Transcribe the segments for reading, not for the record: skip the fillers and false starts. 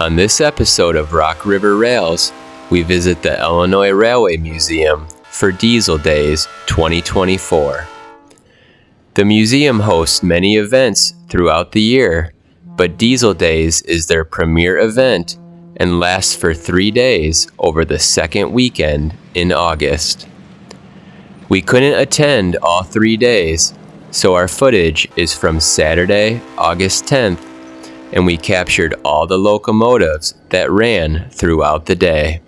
On this episode of Rock River Rails, we visit the Illinois Railway Museum for Diesel Days 2024. The museum hosts many events throughout the year, but Diesel Days is their premier event and lasts for 3 days over the second weekend in August. We couldn't attend all 3 days, so our footage is from Saturday, August 10th, and we captured all the locomotives that ran throughout the day.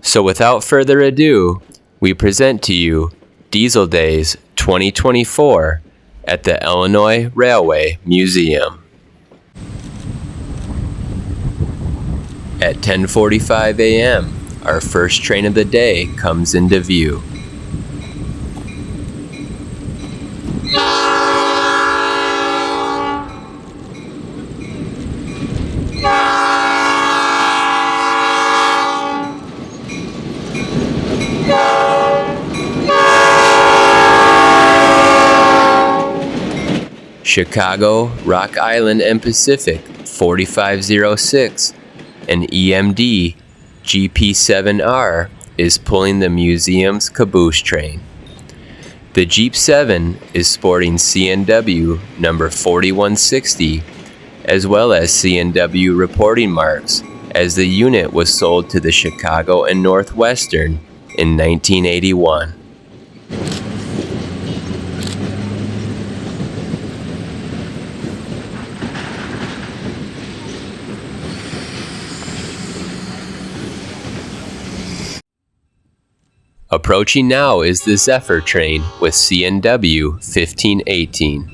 So without further ado, we present to you Diesel Days 2024 at the Illinois Railway Museum. At 10:45 a.m., our first train of the day comes into view. Chicago, Rock Island and Pacific 4506 and EMD GP7R is pulling the museum's caboose train. The Jeep 7 is sporting CNW number 4160 as well as CNW reporting marks, as the unit was sold to the Chicago and Northwestern in 1981. Approaching now is the Zephyr train with CNW 1518.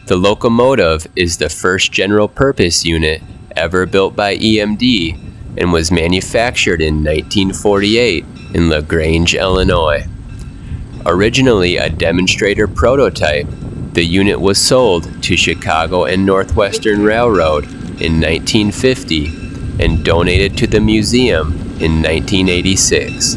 The locomotive is the first general-purpose unit ever built by EMD and was manufactured in 1948 in LaGrange, Illinois. Originally a demonstrator prototype, the unit was sold to Chicago and Northwestern Railroad in 1950 and donated to the museum in 1986.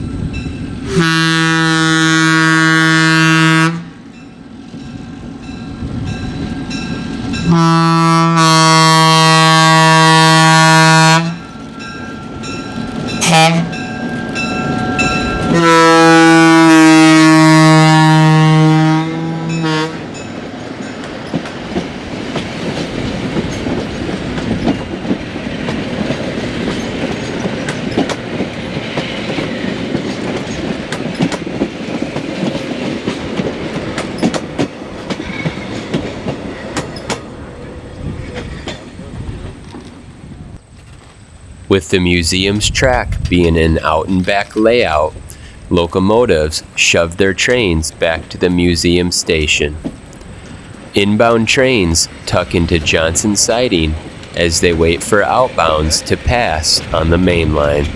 With the museum's track being an out-and-back layout, locomotives shoved their trains back to the museum station. Inbound trains tuck into Johnson Siding as they wait for outbounds to pass on the main line.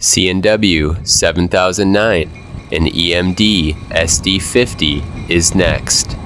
CNW 7009 and EMD SD50 is next.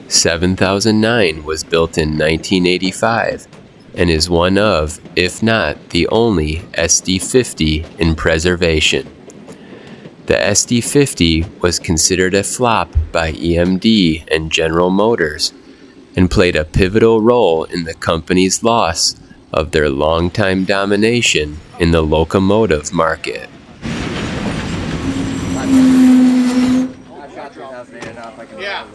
(7009) was built in 1985 and is one of, if not the only, SD50 in preservation. The SD50 was considered a flop by EMD and General Motors and played a pivotal role in the company's loss of their longtime domination in the locomotive market. shot 3,000 enough. I can Yeah.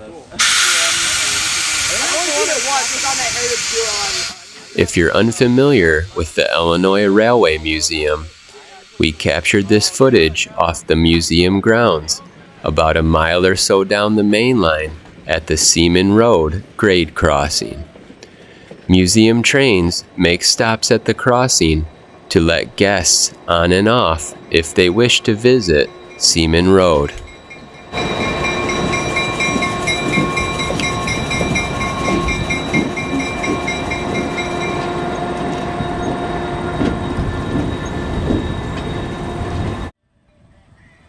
If you're unfamiliar with the Illinois Railway Museum, we captured this footage off the museum grounds, about a mile or so down the main line at the Seaman Road grade crossing. Museum trains make stops at the crossing to let guests on and off if they wish to visit Seaman Road.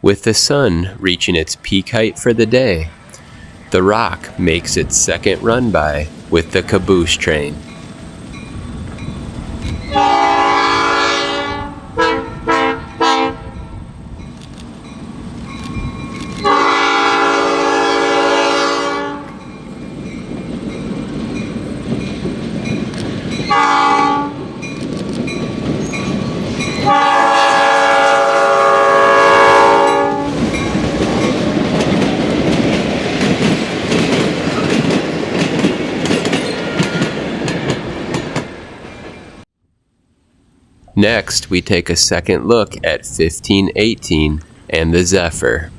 With the sun reaching its peak height for the day, the Rock makes its second run by with the caboose train. Next, we take a second look at 1518 and the Zephyr.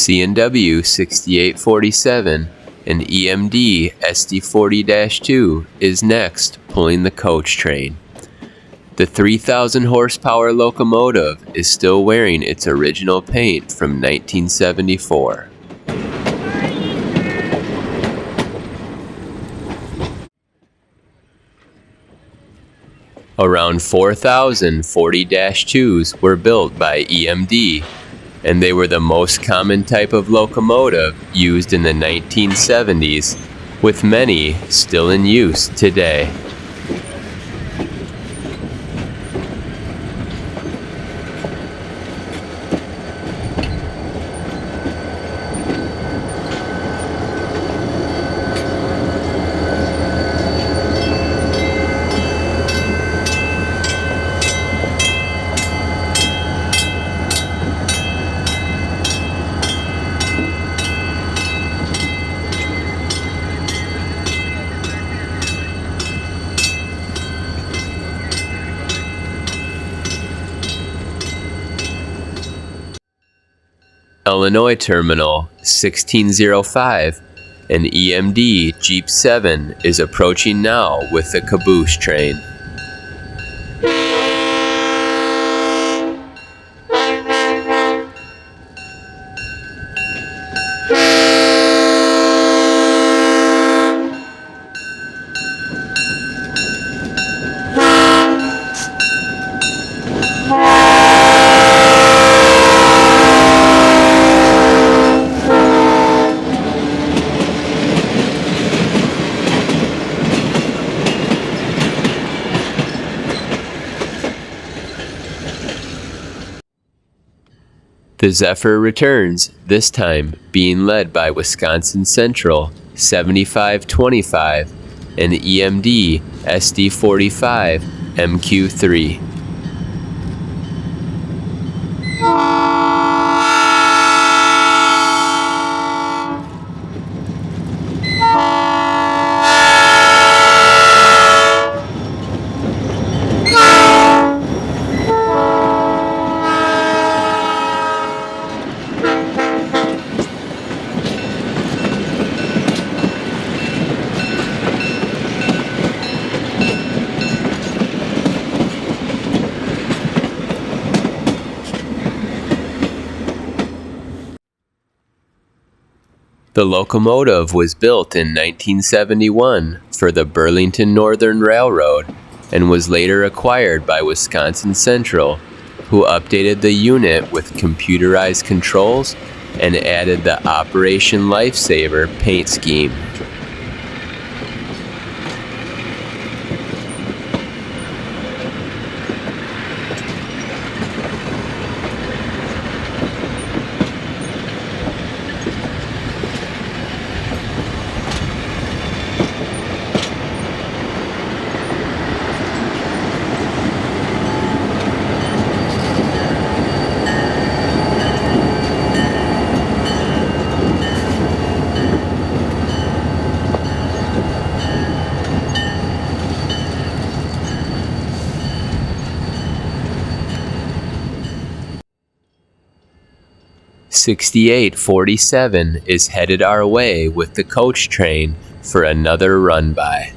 C&W 6847 and EMD SD40-2 is next, pulling the coach train. The 3,000 horsepower locomotive is still wearing its original paint from 1974. Around 4,000 40-2s were built by EMD, and they were the most common type of locomotive used in the 1970s, with many still in use today. Illinois Terminal 1605, an EMD Jeep 7 is approaching now with the caboose train. The Zephyr returns, this time being led by Wisconsin Central 7525 and EMD SD45 MQ3. The locomotive was built in 1971 for the Burlington Northern Railroad and was later acquired by Wisconsin Central, who updated the unit with computerized controls and added the Operation Lifesaver paint scheme. "6847 is headed our way with the coach train for another run-by."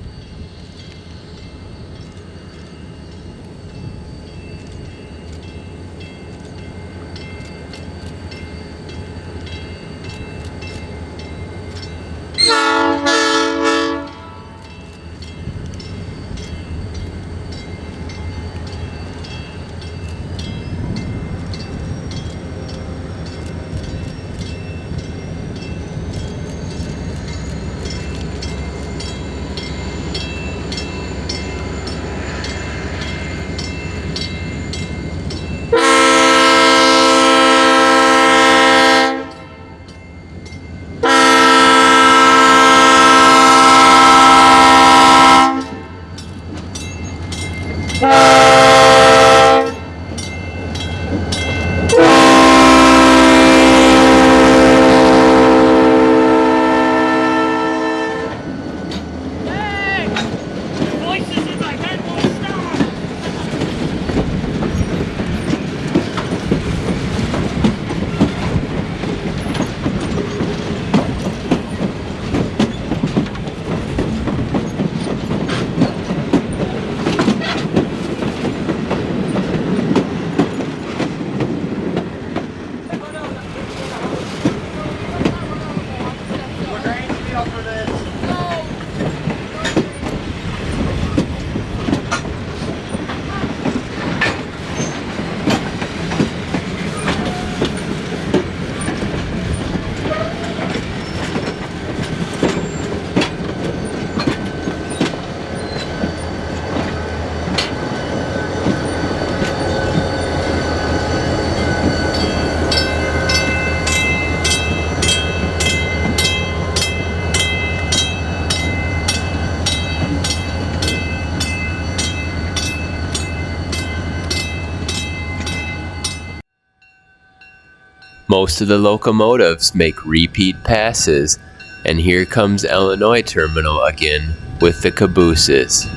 Most of the locomotives make repeat passes, and here comes Illinois Terminal again with the cabooses.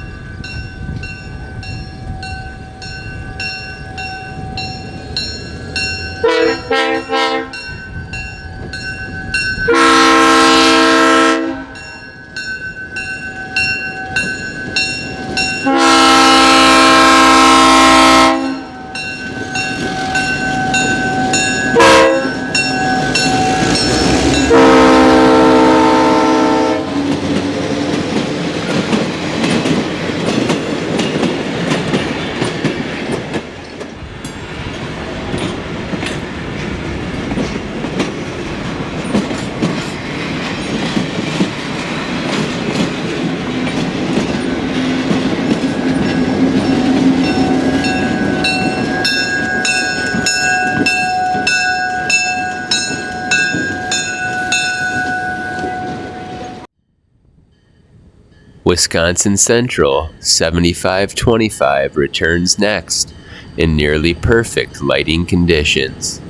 Wisconsin Central 7525 returns next in nearly perfect lighting conditions.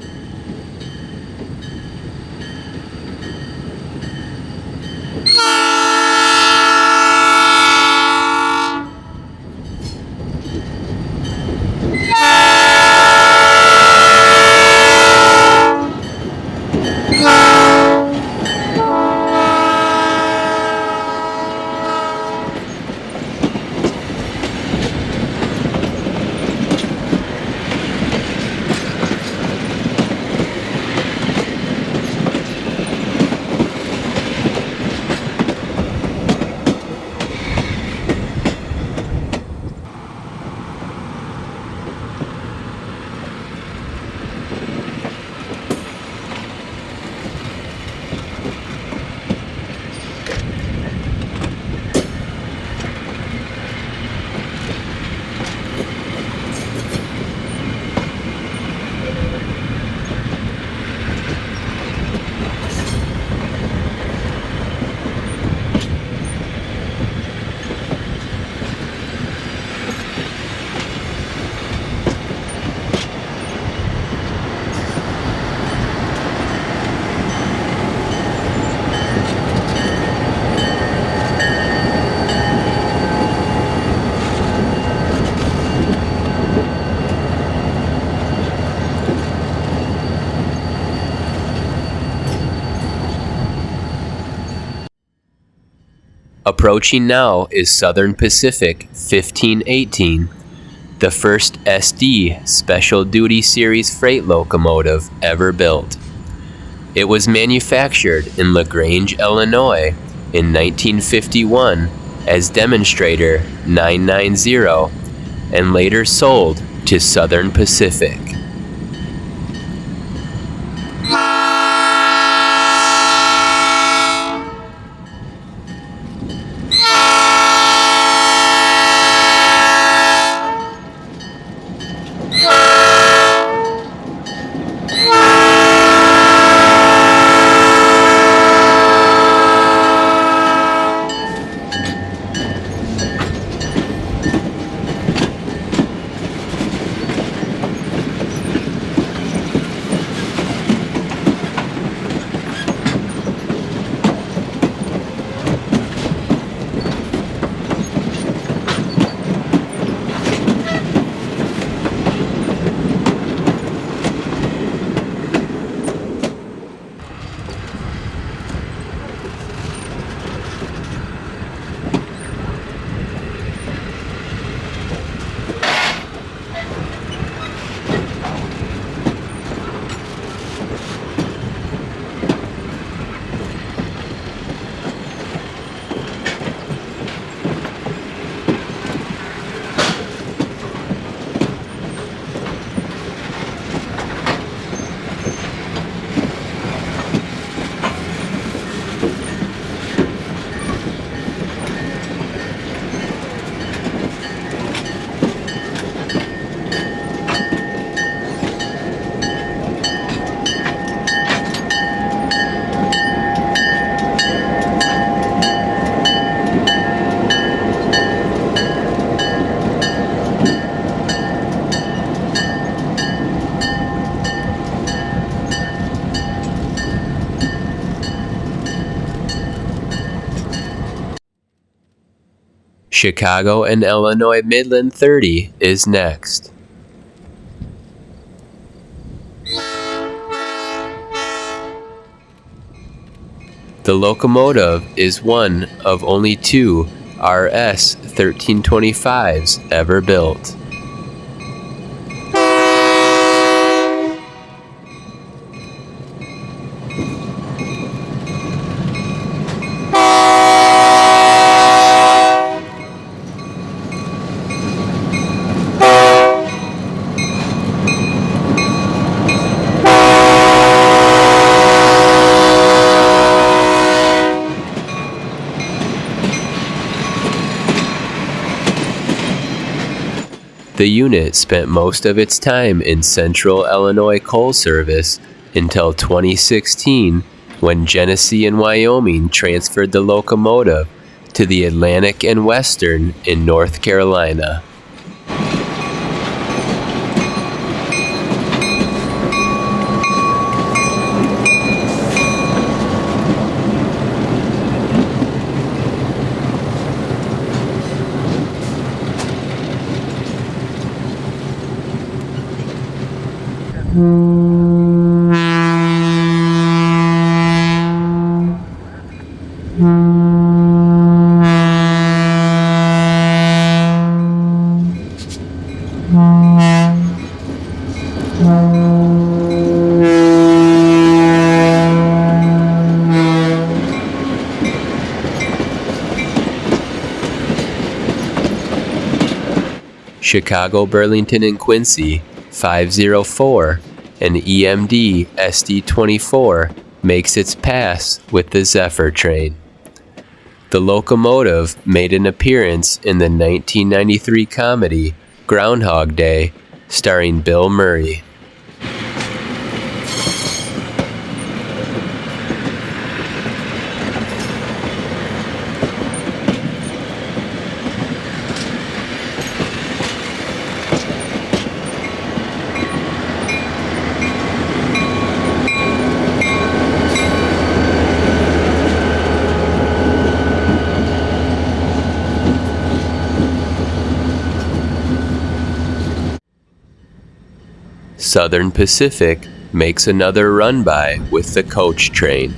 Approaching now is Southern Pacific 1518, the first SD Special Duty Series freight locomotive ever built. It was manufactured in LaGrange, Illinois in 1951 as Demonstrator 990 and later sold to Southern Pacific. Chicago and Illinois Midland 30 is next. The locomotive is one of only two RS 1325s ever built. The unit spent most of its time in Central Illinois coal service until 2016, when Genesee and Wyoming transferred the locomotive to the Atlantic and Western in North Carolina. Chicago, Burlington, and Quincy 504 and EMD SD24 makes its pass with the Zephyr train. The locomotive made an appearance in the 1993 comedy Groundhog Day, starring Bill Murray. Southern Pacific makes another run-by with the coach train.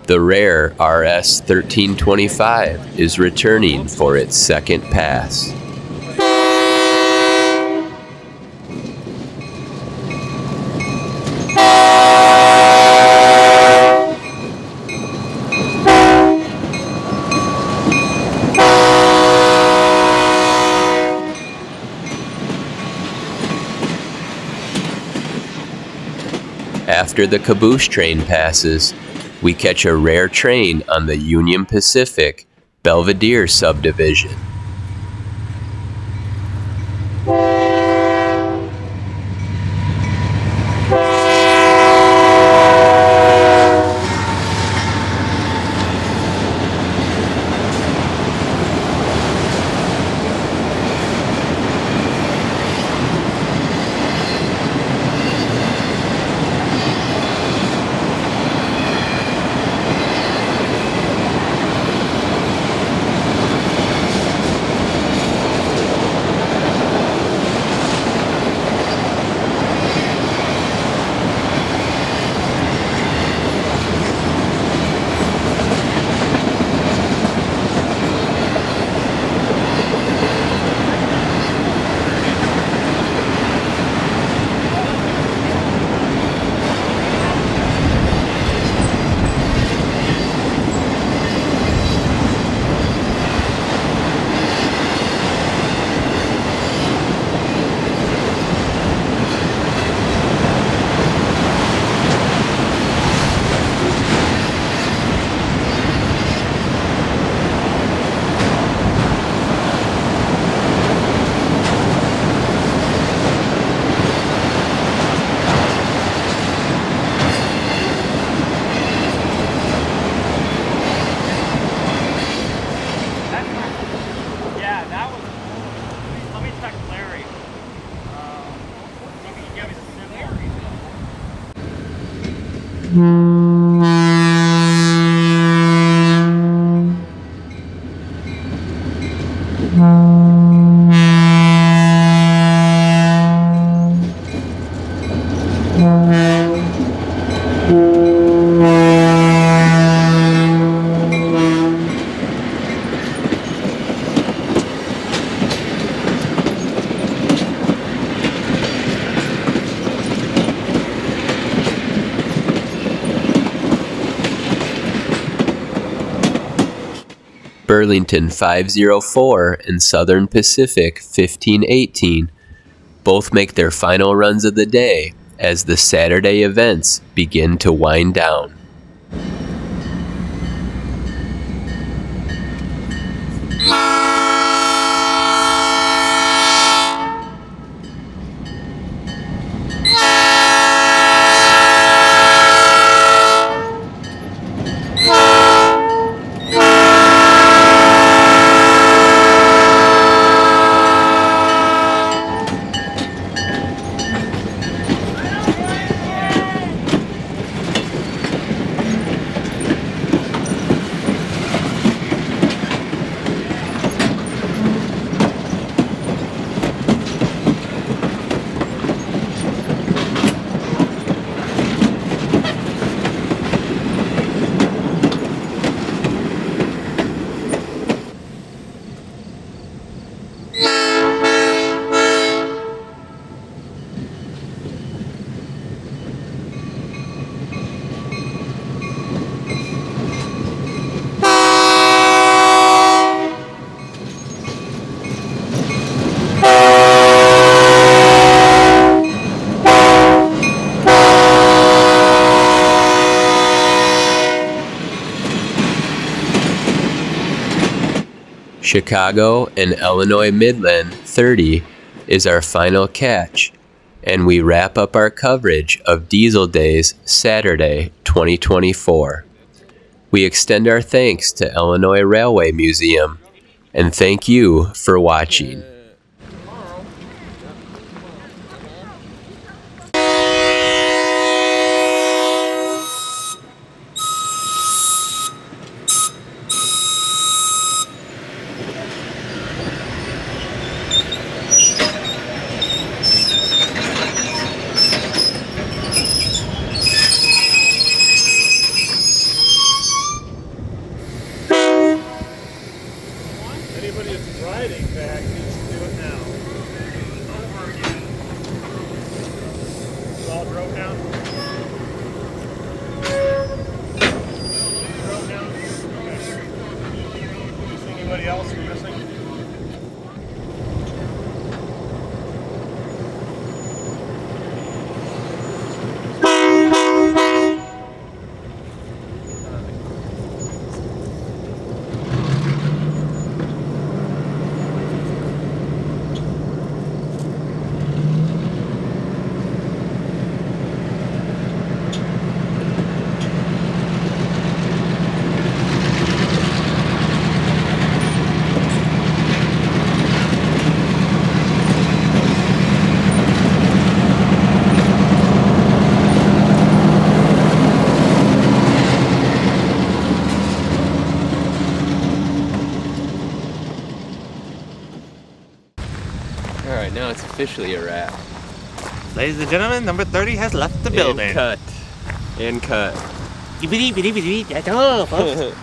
The rare RS 1325 is returning for its second pass. After the caboose train passes, we catch a rare train on the Union Pacific Belvedere subdivision. Burlington 504 and Southern Pacific 1518 both make their final runs of the day as the Saturday events begin to wind down. Chicago and Illinois Midland 30 is our final catch, and we wrap up our coverage of Diesel Days Saturday 2024. We extend our thanks to Illinois Railway Museum, and thank you for watching. Anybody that's riding back needs to do it now. It's all drove down? Drove down? Okay. You see anybody else we're missing? Alright, now it's officially a wrap. Ladies and gentlemen, number 30 has left the building. And cut. And cut. That's all, folks.